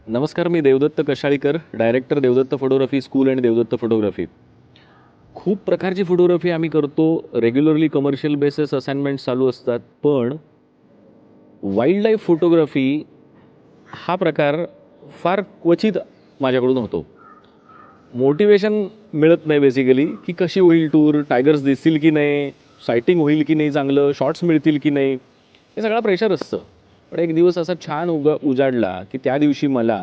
नमस्कार, मी Devdatta Kashalikar, director Devdatta photography school आणि देवदत्त फोटोग्राफी. खूप प्रकारची फोटोग्राफी आम्ही करतो. रेग्युलरली कमर्शियल बेसिस असाइनमेंट्स चालू असतात. पण वाईल्ड लाईफ फोटोग्राफी हा प्रकार फार क्वचित माझ्याकडून होतो. मोटिवेशन मिळत नाही बेसिकली, की कशी होईल टूर, टायगर्स दिसतील की नाही, सायटिंग होईल की नाही, चांगलं शॉट्स मिळतील की नाही, हे सगळा प्रेशर असतं. पण एक दिवस असा छान उजाडला की त्या दिवशी मला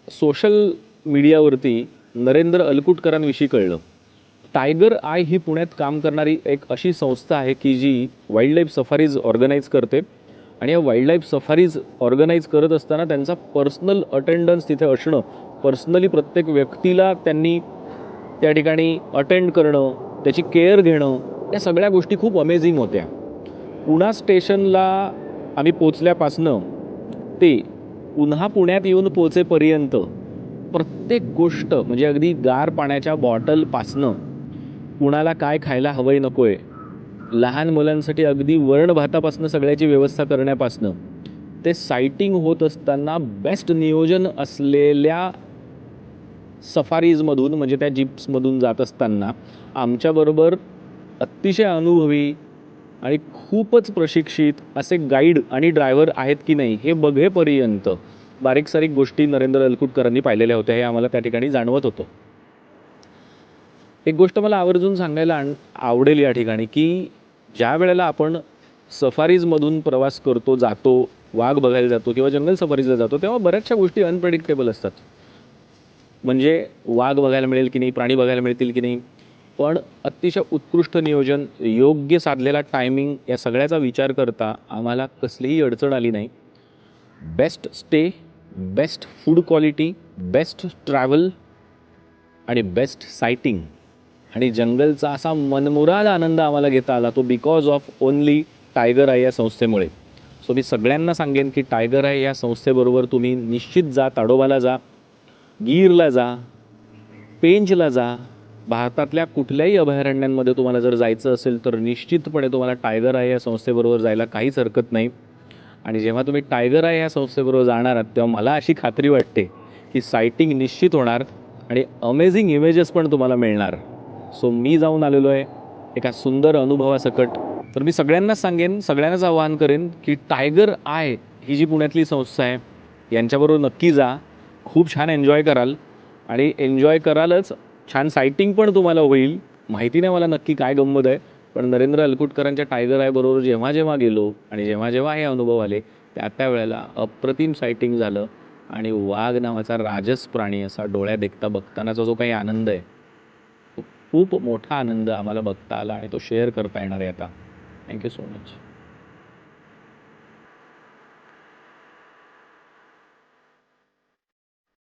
सोशल मीडियावरती नरेंद्र अलकुटकरांविषयी कळलं. टायगर आय ही पुण्यात काम करणारी एक अशी संस्था आहे की जी वाईल्ड लाईफ सफारीज ऑर्गनाईज करते. आणि या वाईल्ड लाईफ सफारीज ऑर्गनाईज करत असताना त्यांचा पर्सनल अटेंडन्स तिथे असणं, पर्सनली प्रत्येक व्यक्तीला त्यांनी त्या ठिकाणी अटेंड करणं, त्याची केअर घेणं, या सगळ्या गोष्टी खूप अमेझिंग होत्या. पुणा स्टेशनला आम्ही पोचल्यापासनं ते पुन्हा पुण्यात येऊन पोचेपर्यंत प्रत्येक गोष्ट म्हणजे अगदी गार पाण्याच्या बॉटलपासनं कुणाला काय खायला हवं आहे नको आहे, लहान मुलांसाठी अगदी वरण भातापासनं सगळ्याची व्यवस्था करण्यापासनं ते सायटिंग होत असताना बेस्ट नियोजन असलेल्या सफारीजमधून म्हणजे त्या जीप्समधून जात असताना आमच्याबरोबर अतिशय अनुभवी आणि खूपच प्रशिक्षित असे गाईड आणि ड्रायव्हर आहेत की नाही हे बघेपर्यंत बारीक सारीक गोष्टी नरेंद्र अलकुटकरांनी पाहिलेल्या होत्या, हे आम्हाला त्या ठिकाणी जाणवत होतं. एक गोष्ट मला आवर्जून सांगायला आवडेल या ठिकाणी, की ज्या वेळेला आपण सफारीजमधून प्रवास करतो, जातो, वाघ बघायला जातो किंवा जंगल सफारीजला जातो, तेव्हा बऱ्याचशा गोष्टी अनप्रेडिक्टेबल असतात. म्हणजे वाघ बघायला मिळेल की नाही, प्राणी बघायला मिळतील की नाही, पण अतिशय उत्कृष्ट नियोजन, योग्य साधलेला टायमिंग, या सगळ्याचा विचार करता आम्हाला कसलीही अडचण आली नाही. Best stay, best food quality, best travel आणि बेस्ट सायटिंग आणि जंगलचा असा मनमुराद आनंद आम्हाला घेता आला, तो because of only tiger I या संस्थेमुळे. सो मी सगळ्यांना सांगेन की टायगर आय या संस्थेबरोबर तुम्ही निश्चित जा, ताडोबाला जा, गीरला जा, पेंचला जा. भारतातल्या कुठल्याही अभयारण्यांमध्ये तुम्हाला जर जायचं असेल तर निश्चितपणे तुम्हाला टायगर आय या संस्थेबरोबर जायला काहीच हरकत नाही. आणि जेव्हा तुम्ही टायगर आय या संस्थेबरोबर जाणार आहात तेव्हा मला अशी खात्री वाटते की सायटिंग निश्चित होणार आणि अमेझिंग इमेजेस पण तुम्हाला मिळणार. सो मी जाऊन आलेलो आहे एका सुंदर अनुभवासकट. तर मी सगळ्यांनाच सांगेन, सगळ्यांनाच आवाहन करेन की टायगर आय ही जी पुण्यातली संस्था आहे यांच्याबरोबर नक्की जा. खूप छान एन्जॉय कराल आणि एन्जॉय करालच, छान सायटिंग पण तुम्हाला होईल. माहिती नाही मला नक्की काय गंमत आहे, पण नरेंद्र अलकुटकरांच्या टायगर आय बरोबर जेव्हा जेव्हा गेलो आणि जेव्हा जेव्हा हे अनुभव आले त्या वेळेला अप्रतिम सायटिंग झालं. आणि वाघ नावाचा राजस प्राणी असा डोळ्या देखता बघतानाचा जो काही आनंद आहे, तो खूप मोठा आनंद आम्हाला बघता आला आणि तो शेअर करता येणार आहे आता. Thank you so much.